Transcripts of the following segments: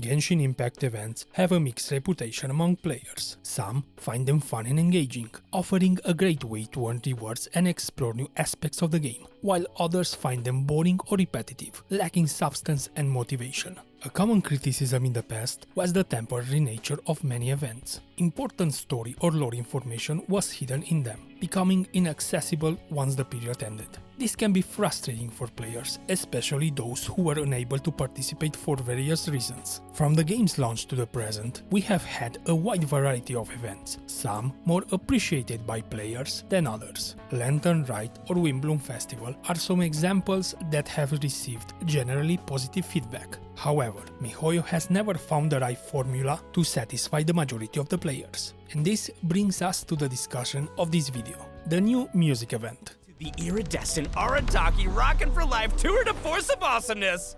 Genshin Impact events have a mixed reputation among players. Some find them fun and engaging, offering a great way to earn rewards and explore new aspects of the game, while others find them boring or repetitive, lacking substance and motivation. A common criticism in the past was the temporary nature of many events. Important story or lore information was hidden in them, becoming inaccessible once the period ended. This can be frustrating for players, especially those who were unable to participate for various reasons. From the game's launch to the present, we have had a wide variety of events, some more appreciated by players than others. Lantern Rite or Windbloom Festival are some examples that have received generally positive feedback. However, miHoYo has never found the right formula to satisfy the majority of the players. And this brings us to the discussion of this video, the new music event. The Iridescent Arataki Rock'in Tour de Force of Awesomeness!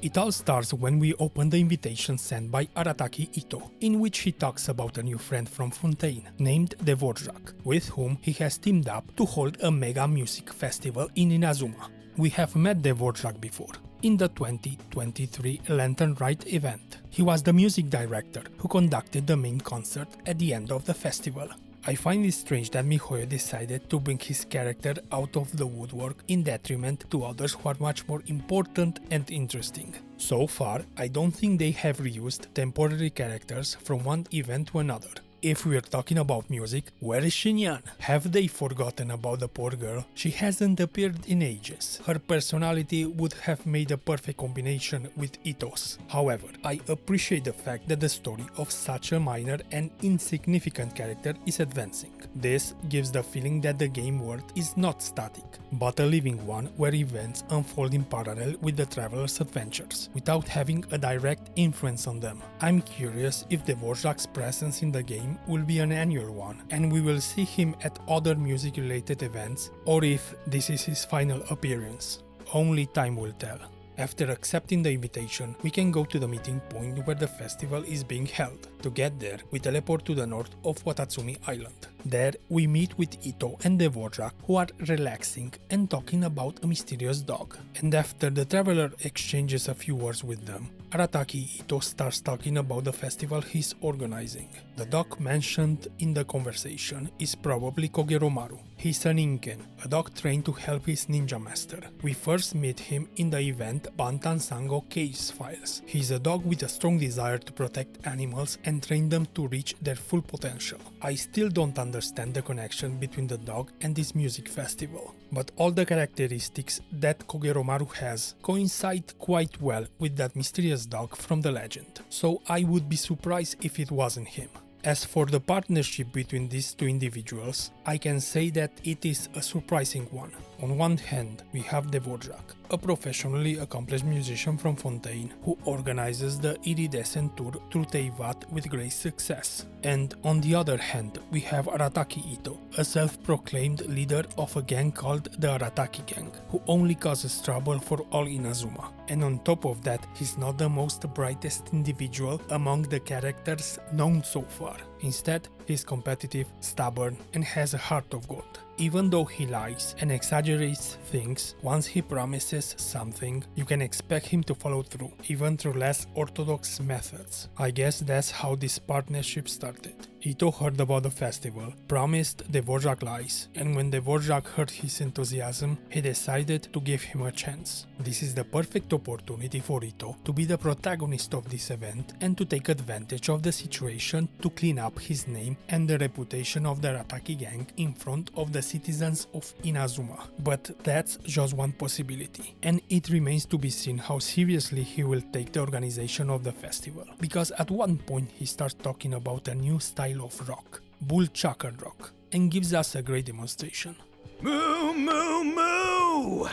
It all starts when we open the invitation sent by Arataki Ito, in which he talks about a new friend from Fontaine, named Dvorak, with whom he has teamed up to hold a mega music festival in Inazuma. We have met Dvorak before, in the 2023 Lantern Rite event. He was the music director who conducted the main concert at the end of the festival. I find it strange that miHoYo decided to bring his character out of the woodwork in detriment to others who are much more important and interesting. So far, I don't think they have reused temporary characters from one event to another. If we're talking about music, where is Xinyan? Have they forgotten about the poor girl? She hasn't appeared in ages. Her personality would have made a perfect combination with Ito's. However, I appreciate the fact that the story of such a minor and insignificant character is advancing. This gives the feeling that the game world is not static, but a living one where events unfold in parallel with the traveler's adventures, without having a direct influence on them. I'm curious if Dvorak's presence in the game will be an annual one, and we will see him at other music-related events, or if this is his final appearance. Only time will tell. After accepting the invitation, we can go to the meeting point where the festival is being held. To get there, we teleport to the north of Watatsumi Island. There, we meet with Ito and Dvorak, who are relaxing and talking about a mysterious dog. And after the traveler exchanges a few words with them, Arataki Ito starts talking about the festival he's organizing. The dog mentioned in the conversation is probably Kogeromaru. He's an Inken, a dog trained to help his ninja master. We first meet him in the event Bantan Sango Case Files. He's a dog with a strong desire to protect animals and train them to reach their full potential. I still don't understand the connection between the dog and this music festival, but all the characteristics that Kogeromaru has coincide quite well with that mysterious dog from the legend, so I would be surprised if it wasn't him. As for the partnership between these two individuals, I can say that it is a surprising one. On one hand, we have Dvorak, a professionally accomplished musician from Fontaine who organizes the Iridescent Tour through Teyvat with great success. And on the other hand, we have Arataki Ito, a self-proclaimed leader of a gang called the Arataki Gang, who only causes trouble for all Inazuma. And on top of that, he's not the most brightest individual among the characters known so far. Instead, he's competitive, stubborn, and has a heart of gold. Even though he lies and exaggerates things, once he promises something, you can expect him to follow through, even through less orthodox methods. I guess that's how this partnership started. Ito heard about the festival, promised Dvorak lies, and when Dvorak heard his enthusiasm, he decided to give him a chance. This is the perfect opportunity for Ito to be the protagonist of this event and to take advantage of the situation to clean up his name and the reputation of the Arataki gang in front of the citizens of Inazuma. But that's just one possibility, and it remains to be seen how seriously he will take the organization of the festival, because at one point he starts talking about a new style of rock, bull chakra rock, and gives us a great demonstration. Moo, moo, moo!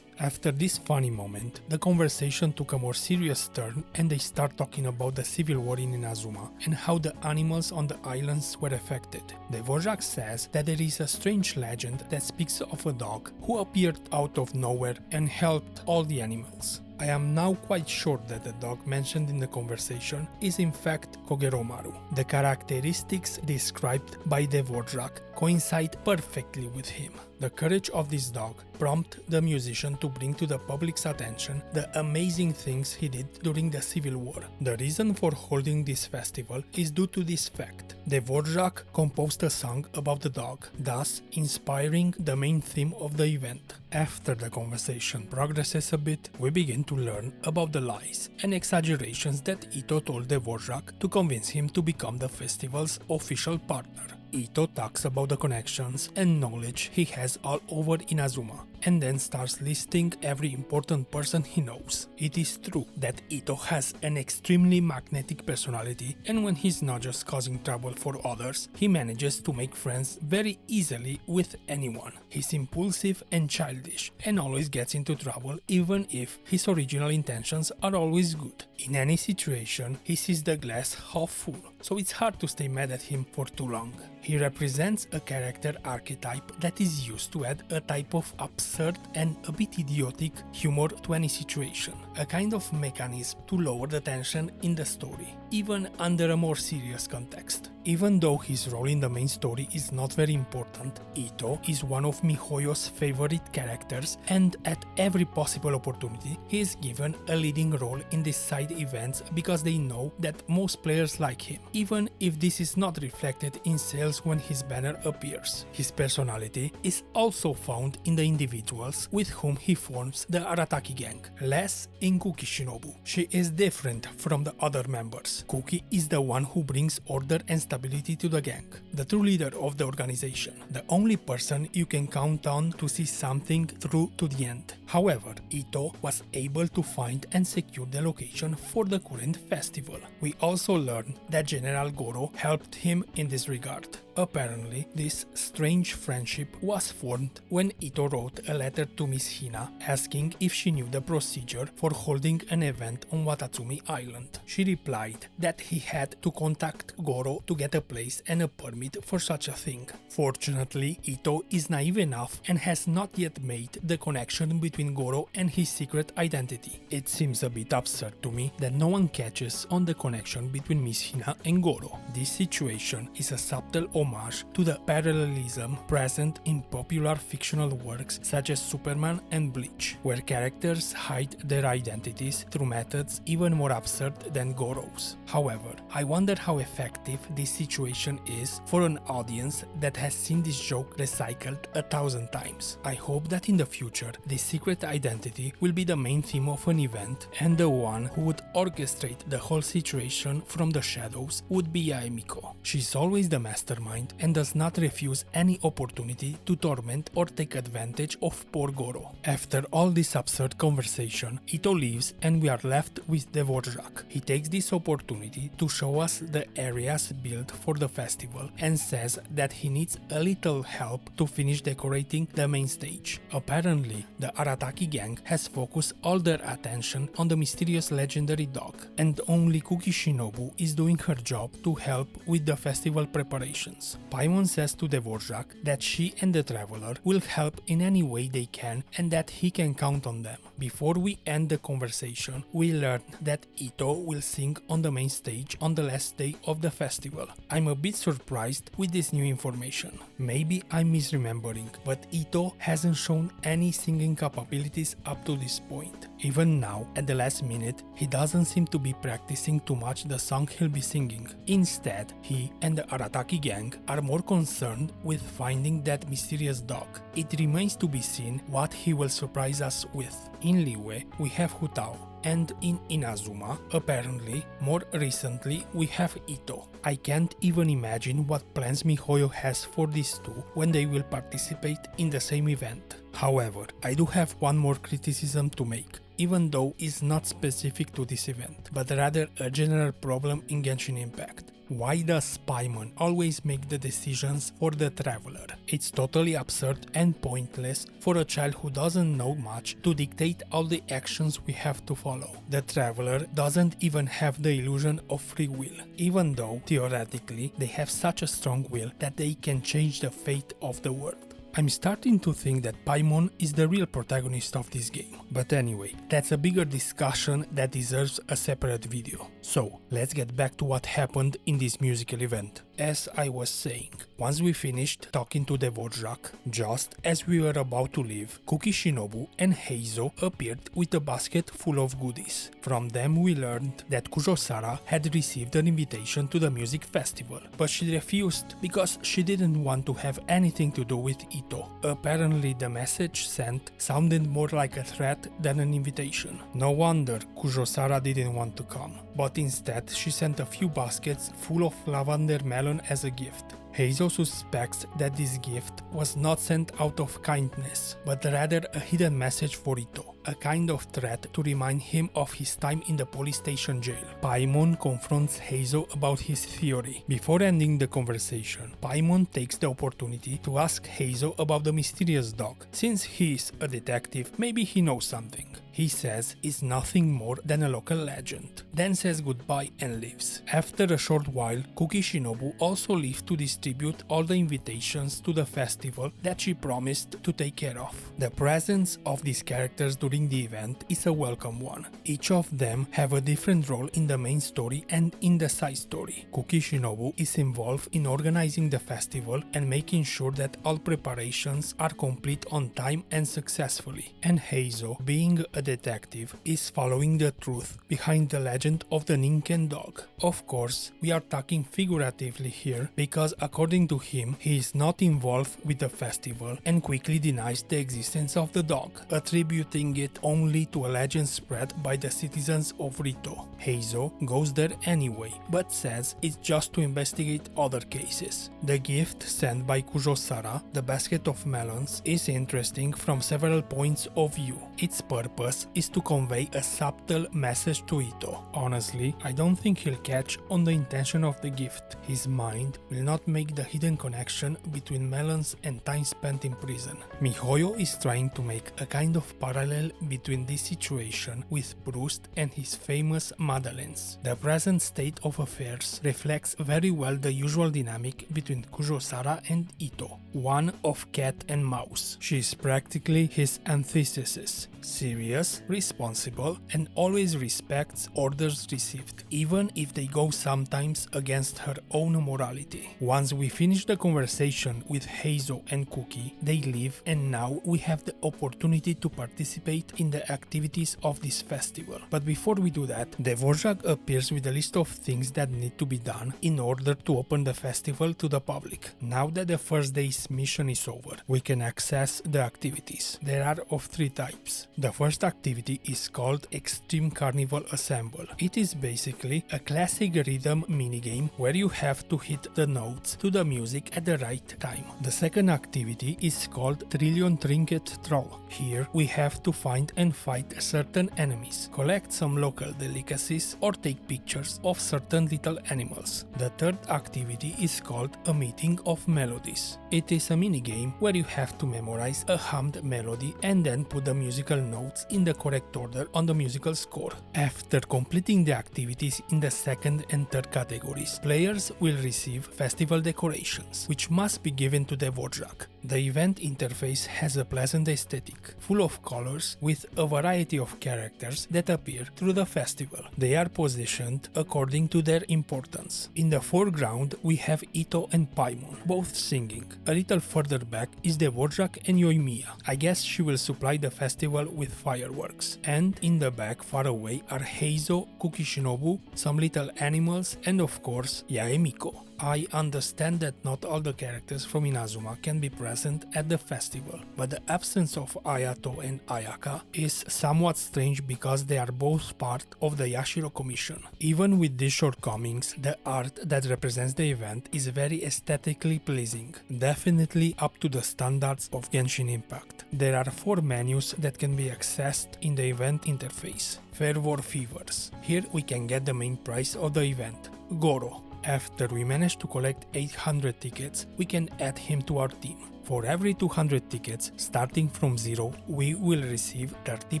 After this funny moment, the conversation took a more serious turn and they start talking about the civil war in Inazuma and how the animals on the islands were affected. Dvorak says that there is a strange legend that speaks of a dog who appeared out of nowhere and helped all the animals. I am now quite sure that the dog mentioned in the conversation is in fact Kogeromaru. The characteristics described by Dvorak coincide perfectly with him. The courage of this dog prompted the musician to bring to the public's attention the amazing things he did during the Civil War. The reason for holding this festival is due to this fact. Dvorak composed a song about the dog, thus inspiring the main theme of the event. After the conversation progresses a bit, we begin to learn about the lies and exaggerations that Ito told Dvorak to convince him to become the festival's official partner. Ito talks about the connections and knowledge he has all over Inazuma, and then starts listing every important person he knows. It is true that Ito has an extremely magnetic personality, and when he's not just causing trouble for others, he manages to make friends very easily with anyone. He's impulsive and childish, and always gets into trouble even if his original intentions are always good. In any situation, he sees the glass half full, so it's hard to stay mad at him for too long. He represents a character archetype that is used to add a type of absurd and a bit idiotic humor to any situation, a kind of mechanism to lower the tension in the story, even under a more serious context. Even though his role in the main story is not very important, Ito is one of MiHoYo's favorite characters, and at every possible opportunity he is given a leading role in these side events because they know that most players like him, even if this is not reflected in sales when his banner appears. His personality is also found in the individuals with whom he forms the Arataki gang, less in Kuki Shinobu. She is different from the other members. Kuki is the one who brings order and stability to the gang, the true leader of the organization, the only person you can count on to see something through to the end. However, Ito was able to find and secure the location for the current festival. We also learned that General Goro helped him in this regard. Apparently, this strange friendship was formed when Ito wrote a letter to Miss Hina asking if she knew the procedure for holding an event on Watatsumi Island. She replied that he had to contact Goro to get a place and a permit for such a thing. Fortunately, Ito is naive enough and has not yet made the connection between Goro and his secret identity. It seems a bit absurd to me that no one catches on the connection between Miss Hina and Goro. This situation is a subtle homage to the parallelism present in popular fictional works such as Superman and Bleach, where characters hide their identities through methods even more absurd than Goro's. However, I wonder how effective this situation is for an audience that has seen this joke recycled 1,000 times. I hope that in the future, this secret identity will be the main theme of an event, and the one who would orchestrate the whole situation from the shadows would be Yaemiko. She's always the mastermind and does not refuse any opportunity to torment or take advantage of poor Goro. After all this absurd conversation, Ito leaves and we are left with Dvorak. He takes this opportunity to show us the areas built for the festival and says that he needs a little help to finish decorating the main stage. Apparently, the Arataki gang has focused all their attention on the mysterious legendary dog, and only Kuki Shinobu is doing her job to help with the festival preparations. Paimon says to Dvorak that she and the traveler will help in any way they can and that he can count on them. Before we end the conversation, we learn that Ito will sing on the main stage on the last day of the festival. I'm a bit surprised with this new information. Maybe I'm misremembering, but Ito hasn't shown any singing capabilities up to this point. Even now, at the last minute, he doesn't seem to be practicing too much the song he'll be singing. Instead, he and the Arataki gang are more concerned with finding that mysterious dog. It remains to be seen what he will surprise us with. In Liyue, we have Hutao, and in Inazuma, apparently, more recently, we have Ito. I can't even imagine what plans MiHoYo has for these two when they will participate in the same event. However, I do have one more criticism to make, even though it's not specific to this event, but rather a general problem in Genshin Impact. Why does Paimon always make the decisions for the traveler? It's totally absurd and pointless for a child who doesn't know much to dictate all the actions we have to follow. The traveler doesn't even have the illusion of free will, even though theoretically they have such a strong will that they can change the fate of the world. I'm starting to think that Paimon is the real protagonist of this game. But anyway, that's a bigger discussion that deserves a separate video. So, let's get back to what happened in this musical event. As I was saying, once we finished talking to the Dvorak, just as we were about to leave, Kuki Shinobu and Heizo appeared with a basket full of goodies. From them we learned that Kujo-Sara had received an invitation to the music festival, but she refused because she didn't want to have anything to do with Ito. Apparently the message sent sounded more like a threat than an invitation. No wonder Kujo-Sara didn't want to come, but instead she sent a few baskets full of lavender melon as a gift. Heizo suspects that this gift was not sent out of kindness, but rather a hidden message for Ito, a kind of threat to remind him of his time in the police station jail. Paimon confronts Heizo about his theory. Before ending the conversation, Paimon takes the opportunity to ask Heizo about the mysterious dog. Since he is a detective, maybe he knows something. He says it's nothing more than a local legend, then says goodbye and leaves. After a short while, Kuki Shinobu also leaves to distribute all the invitations to the festival that she promised to take care of. The presence of these characters during the event is a welcome one. Each of them have a different role in the main story and in the side story. Kuki Shinobu is involved in organizing the festival and making sure that all preparations are complete on time and successfully. And Heizo, being a detective, is following the truth behind the legend of the Ninken dog. Of course, we are talking figuratively here because according to him, he is not involved with the festival and quickly denies the existence of the dog, attributing it only to a legend spread by the citizens of Rito. Heizo goes there anyway, but says it's just to investigate other cases. The gift sent by Kujo-Sara, the basket of melons, is interesting from several points of view. Its purpose is to convey a subtle message to Ito. Honestly, I don't think he'll catch on the intention of the gift. His mind will not make the hidden connection between melons and time spent in prison. Mihoyo is trying to make a kind of parallel between this situation with Proust and his famous Madeleines. The present state of affairs reflects very well the usual dynamic between Kujo-Sara and Ito, one of cat and mouse. She is practically his antithesis, serious, responsible, and always respects orders received, even if they go sometimes against her own morality. Once we finish the conversation with Heizo and Kuki, they leave, and now we have the opportunity to participate in the activities of this festival. But before we do that, Dvorak appears with a list of things that need to be done in order to open the festival to the public. Now that the first day's mission is over, we can access the activities. There are of three types. The first activity is called Extreme Carnival Assemble. It is basically a classic rhythm minigame where you have to hit the notes to the music at the right time. The second activity is called Trillion Trinket Troll. Here we have to find and fight certain enemies, collect some local delicacies, or take pictures of certain little animals. The third activity is called A Meeting of Melodies. It is a minigame where you have to memorize a hummed melody and then put the musical notes in the correct order on the musical score. After completing the activities in the second and third categories, players will receive festival decorations, which must be given to the Dvorak. The event interface has a pleasant aesthetic, full of colors with a variety of characters that appear through the festival. They are positioned according to their importance. In the foreground we have Ito and Paimon, both singing. A little further back is the Dvorak and Yoimiya. I guess she will supply the festival with fireworks. And in the back far away are Heizo, Kuki Shinobu, some little animals, and of course Yaemiko. I understand that not all the characters from Inazuma can be present at the festival, but the absence of Ayato and Ayaka is somewhat strange because they are both part of the Yashiro Commission. Even with these shortcomings, the art that represents the event is very aesthetically pleasing, definitely up to the standards of Genshin Impact. There are 4 menus that can be accessed in the event interface. Fervor Fevers. Here we can get the main prize of the event, Goro, After we manage to collect 800 tickets, we can add him to our team. For every 200 tickets, starting from 0, we will receive 30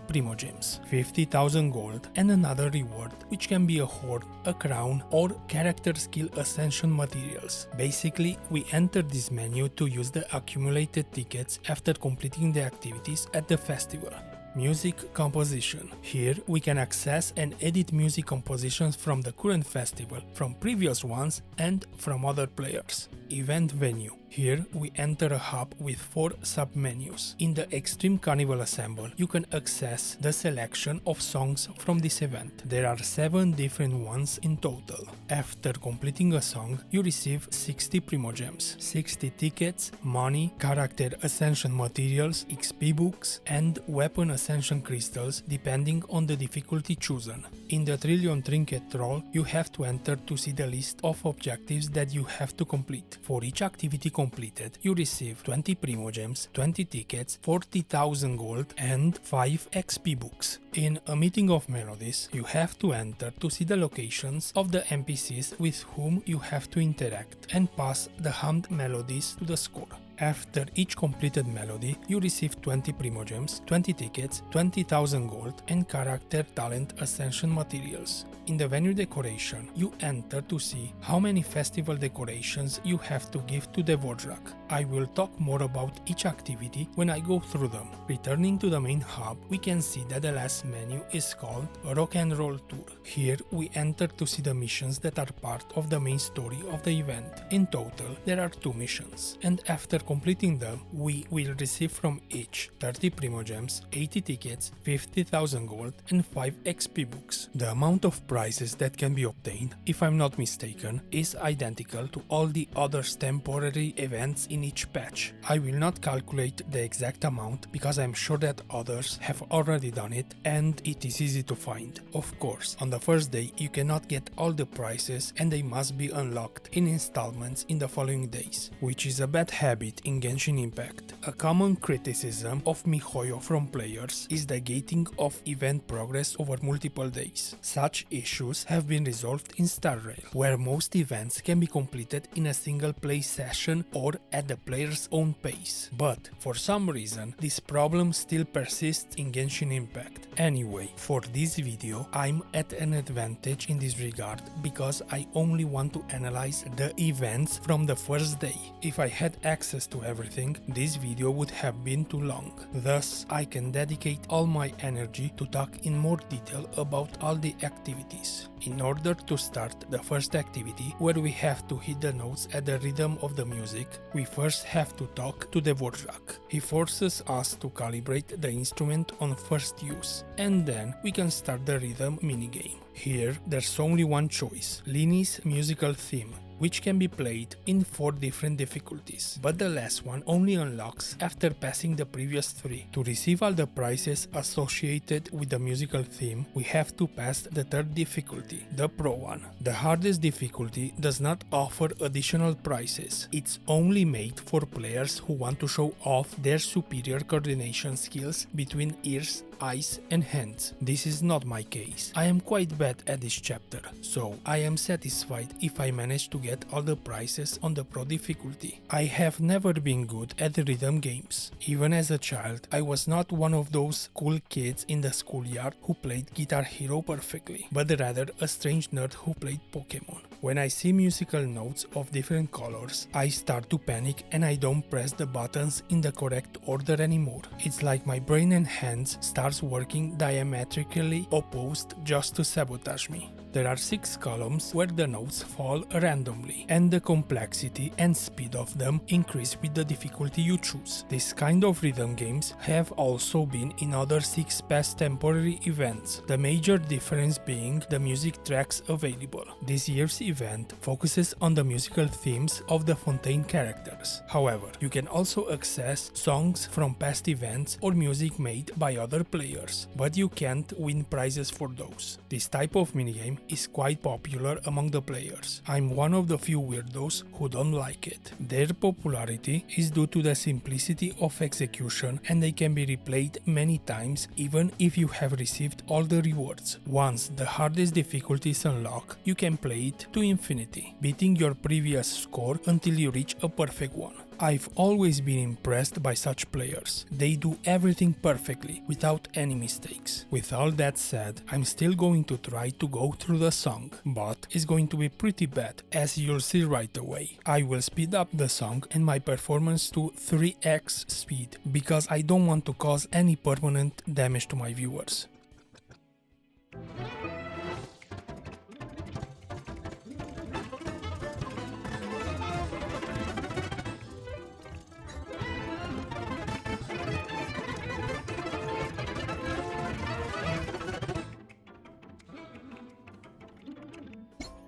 Primogems, 50,000 gold, and another reward, which can be a horde, a crown, or character skill ascension materials. Basically, we enter this menu to use the accumulated tickets after completing the activities at the festival. Music composition. Here we can access and edit music compositions from the current festival, from previous ones, and from other players. Event venue. Here we enter a hub with 4 sub-menus. In the Extreme Carnival Assemble, you can access the selection of songs from this event. There are 7 different ones in total. After completing a song, you receive 60 Primogems, 60 tickets, money, character ascension materials, XP books, and weapon ascension crystals depending on the difficulty chosen. In the Trillion Trinket role, you have to enter to see the list of objectives that you have to complete. For each activity completed, you receive 20 Primogems, 20 tickets, 40,000 gold, and 5 XP books. In A Meeting of Melodies, you have to enter to see the locations of the NPCs with whom you have to interact and pass the hummed melodies to the score. After each completed melody, you receive 20 Primogems, 20 tickets, 20,000 gold, and character talent ascension materials. In the venue decoration, you enter to see how many festival decorations you have to give to the Dvorak. I will talk more about each activity when I go through them. Returning to the main hub, we can see that the last menu is called Rock and Roll Tour. Here we enter to see the missions that are part of the main story of the event. In total, there are 2 missions, and after completing them, we will receive from each 30 Primogems, 80 tickets, 50,000 gold, and 5 XP books. The amount of prizes that can be obtained, if I'm not mistaken, is identical to all the other temporary events in each patch. I will not calculate the exact amount because I'm sure that others have already done it and it is easy to find. Of course, on the first day you cannot get all the prizes and they must be unlocked in installments in the following days, which is a bad habit in Genshin Impact. A common criticism of MiHoYo from players is the gating of event progress over multiple days. Such issues have been resolved in Star Rail, where most events can be completed in a single play session or at the player's own pace. But for some reason, this problem still persists in Genshin Impact. Anyway, for this video, I'm at an advantage in this regard because I only want to analyze the events from the first day. If I had access to everything, this video would have been too long. Thus, I can dedicate all my energy to talk in more detail about all the activities. In order to start the first activity, where we have to hit the notes at the rhythm of the music, we first have to talk to the Dvorak. He forces us to calibrate the instrument on first use, and then we can start the rhythm minigame. Here, there's only one choice, Lini's musical theme, which can be played in 4 different difficulties, but the last one only unlocks after passing the previous 3. To receive all the prizes associated with the musical theme, we have to pass the 3rd difficulty, the Pro one. The hardest difficulty does not offer additional prizes, it's only made for players who want to show off their superior coordination skills between ears, eyes and hands. This is not my case. I am quite bad at this chapter, so I am satisfied if I manage to get all the prizes on the Pro difficulty. I have never been good at rhythm games. Even as a child, I was not one of those cool kids in the schoolyard who played Guitar Hero perfectly, but rather a strange nerd who played Pokemon. When I see musical notes of different colors, I start to panic and I don't press the buttons in the correct order anymore. It's like my brain and hands starts working diametrically opposed just to sabotage me. There are 6 columns where the notes fall randomly, and the complexity and speed of them increase with the difficulty you choose. This kind of rhythm games have also been in other 6 past temporary events, the major difference being the music tracks available. This year's event focuses on the musical themes of the Fontaine characters. However, you can also access songs from past events or music made by other players, but you can't win prizes for those. This type of minigame is quite popular among the players. I'm one of the few weirdos who don't like it. Their popularity is due to the simplicity of execution, and they can be replayed many times even if you have received all the rewards. Once the hardest difficulty is unlocked, you can play it to infinity, beating your previous score until you reach a perfect one. I've always been impressed by such players. They do everything perfectly, without any mistakes. With all that said, I'm still going to try to go through the song, but it's going to be pretty bad, as you'll see right away. I will speed up the song and my performance to 3x speed, because I don't want to cause any permanent damage to my viewers.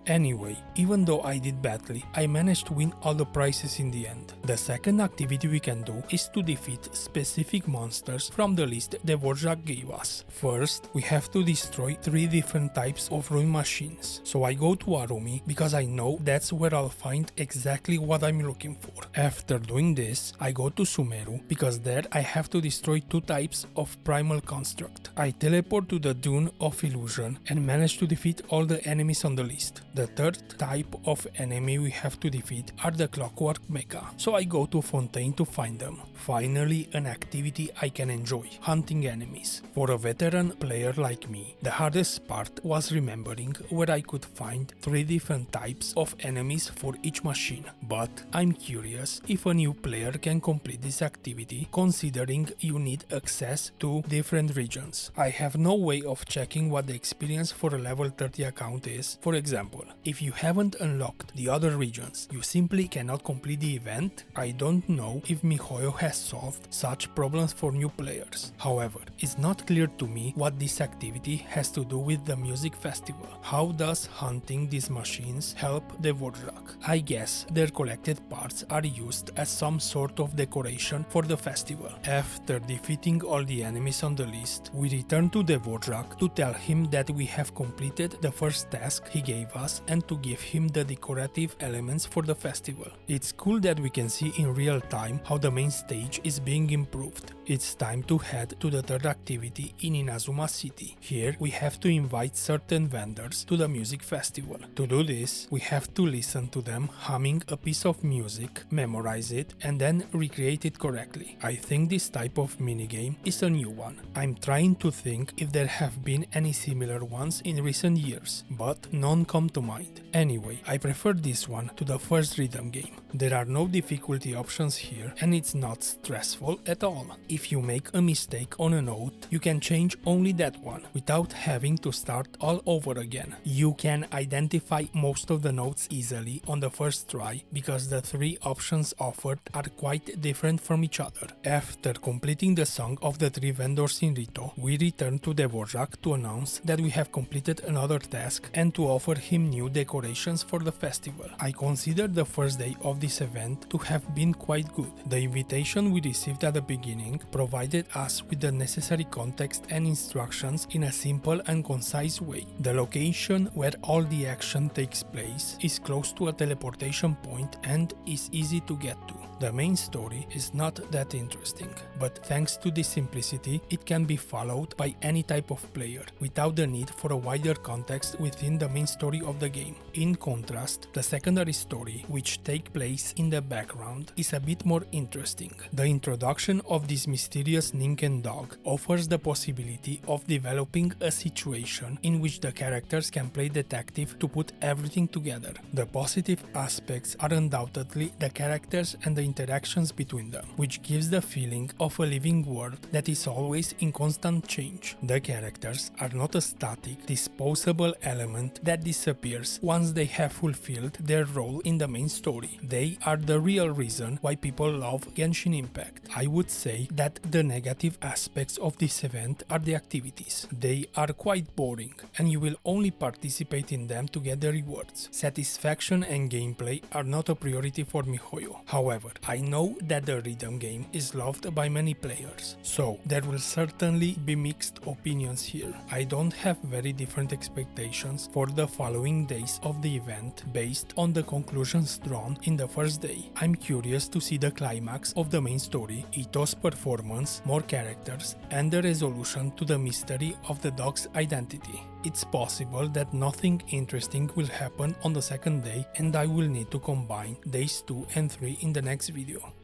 Anyway, even though I did badly, I managed to win all the prizes in the end. The second activity we can do is to defeat specific monsters from the list Dvorak gave us. First, we have to destroy 3 different types of ruin machines. So I go to Arumi because I know that's where I'll find exactly what I'm looking for. After doing this, I go to Sumeru because there I have to destroy 2 types of primal construct. I teleport to the Dune of Illusion and manage to defeat all the enemies on the list. The third type of enemy we have to defeat are the Clockwork Mecha, so I go to Fontaine to find them. Finally, an activity I can enjoy, hunting enemies. For a veteran player like me, the hardest part was remembering where I could find 3 different types of enemies for each machine, but I'm curious if a new player can complete this activity considering you need access to different regions. I have no way of checking what the experience for a level 30 account is. For example, if you haven't unlocked the other regions, you simply cannot complete the event. I don't know if MiHoYo has solved such problems for new players. However, it's not clear to me what this activity has to do with the music festival. How does hunting these machines help Dvorak? I guess their collected parts are used as some sort of decoration for the festival. After defeating all the enemies on the list, we return to Dvorak to tell him that we have completed the first task he gave us and to give him the decorative elements for the festival. It's cool that we can see in real time how the main stage is being improved. It's time to head to the third activity in Inazuma City. Here we have to invite certain vendors to the music festival. To do this, we have to listen to them humming a piece of music, memorize it, and then recreate it correctly. I think this type of minigame is a new one. I'm trying to think if there have been any similar ones in recent years, but none come to mind. Anyway, I prefer this one to the first rhythm game. There are no difficulty options here and it's not stressful at all. If you make a mistake on a note, you can change only that one without having to start all over again. You can identify most of the notes easily on the first try because the 3 options offered are quite different from each other. After completing the song of the 3 vendors in Rito, we return to Dvorak to announce that we have completed another task and to offer him new decorations for the festival. I consider the first day of this event to have been quite good. The invitation we received at the beginning provided us with the necessary context and instructions in a simple and concise way. The location where all the action takes place is close to a teleportation point and is easy to get to. The main story is not that interesting, but thanks to this simplicity, it can be followed by any type of player, without the need for a wider context within the main story of the game. In contrast, the secondary story, which takes place in the background, is a bit more interesting. The introduction of this mysterious Ninken dog offers the possibility of developing a situation in which the characters can play detective to put everything together. The positive aspects are undoubtedly the characters and the interactions between them, which gives the feeling of a living world that is always in constant change. The characters are not a static, disposable element that disappears once they have fulfilled their role in the main story. They are the real reason why people love Genshin Impact. I would say that the negative aspects of this event are the activities. They are quite boring, and you will only participate in them to get the rewards. Satisfaction and gameplay are not a priority for MiHoYo. However, I know that the rhythm game is loved by many players. So there will certainly be mixed opinions here. I don't have very different expectations for the following days of the event based on the conclusions drawn in the first day. I'm curious to see the climax of the main story, Ito's performance, more characters, and the resolution to the mystery of the dog's identity. It's possible that nothing interesting will happen on the second day and I will need to combine days 2 and 3 in the next video.